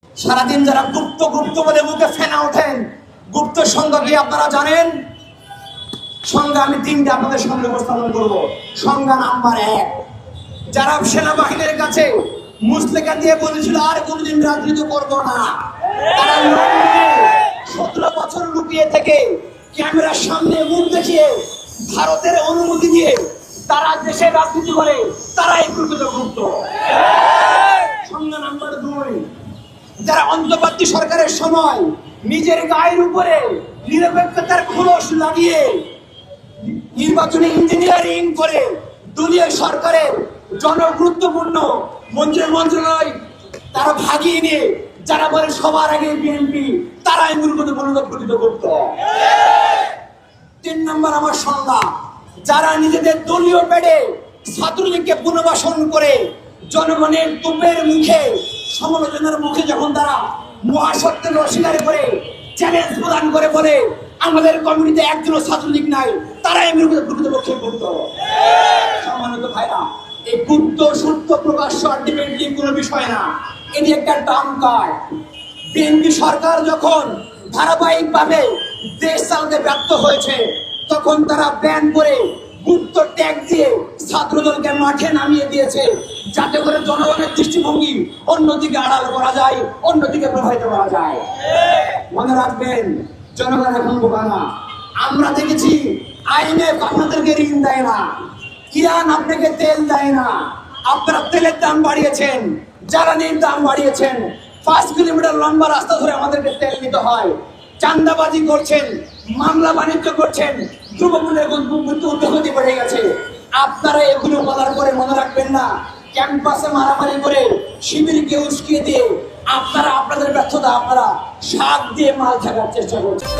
সারাদিন যারা গুপ্ত গুপ্ত বলে মুখে ফেনা ওঠেন, গুপ্ত সংজ্ঞা কি আপনারা জানেন? সংজ্ঞা আমি তিনটা আপনাদের সামনে উপস্থাপন করব। সংজ্ঞা নাম্বার 1, যারা সেনাবাহিনীর কাছে মুসলেখা দিয়ে বলেছিল আর কোনদিন রাজনীতি করবো না, তারা 17 বছর লুকিয়ে থেকে ক্যামেরার সামনে মুখ দেখিয়ে ভারতের অনুমতি দিয়ে তারা দেশে রাজনীতি করে, তারাই প্রকৃত গুপ্ত। সংজ্ঞা নাম্বার 2, যারা অন্তর্বর্তী সরকারের সময় নিজের গায়ের উপরে নিরপেক্ষতার খোলস লাগিয়ে নির্বাচনী ইঞ্জিনিয়ারিং করে দলীয় সরকারের জনগুরুত্বপূর্ণ মন্ত্রণালয় তারা ভাগিয়ে নিয়ে যারা বলে সবার আগে বিএনপি, তারাই মূলত প্রকৃত গুপ্ত। 3 নম্বর আমার সংজ্ঞা, যারা নিজেদের দলীয় পেটে ছাত্রলীগকে পুনর্বাসন করে জনগণের তোপের মুখে সমালোচনার মুখে যখন তারা মহাসত্যের অস্বীকার করে চ্যালেঞ্জ প্রদান করে বলে আমাদের কমিউনিটিতে একজনও ছাত্রলীগ নাই, তারাই প্রকৃতপক্ষে গুপ্ত। সম্মানিত ভাইরা, এই গুপ্ত সত্য প্রকাশ্য আলটিমেটলি কোনো বিষয় না, এটি একটা টার্ম কার্ড। বিএনপি সরকার যখন ধারাবাহিকভাবে দেশ চালাতে ব্যর্থ হয়েছে, তখন তারা ব্যান করে গুপ্ত ট্যাগ দিয়ে ছাত্রদলকে মাঠে নামিয়ে দিয়েছে, যাতে করে জনগণের দৃষ্টিভঙ্গি অন্যদিকে আড়াল করা যায়, অন্যদিকে প্রভাবিত করা যায়। মনে রাখবেন, জনগণ এখন বোকা না। আমরা দেখেছি আইনে আপনাদেরকে ঋণ দেয় না, ইরান আপনাকে তেল দেয় না, আপনারা তেলের দাম বাড়িয়েছেন, জ্বালানির দাম বাড়িয়েছেন, 5 কিলোমিটার লম্বা রাস্তা ধরে আমাদেরকে তেল নিতে হয়, চাঁদাবাজি করছেন, মামলা বাণিজ্য করছেন, দ্রব্যমূল্যের ঊর্ধ্বগতি বেড়ে গেছে। আপনারা এগুলো বলার পরে মনে রাখবেন না, ক্যাম্পাসে মারামারি করে শিবিরকে উস্কিয়ে দিয়ে আপনারা আপনাদের ব্যর্থতা আপনারা শাক দিয়ে মাল থাকার চেষ্টা করছেন।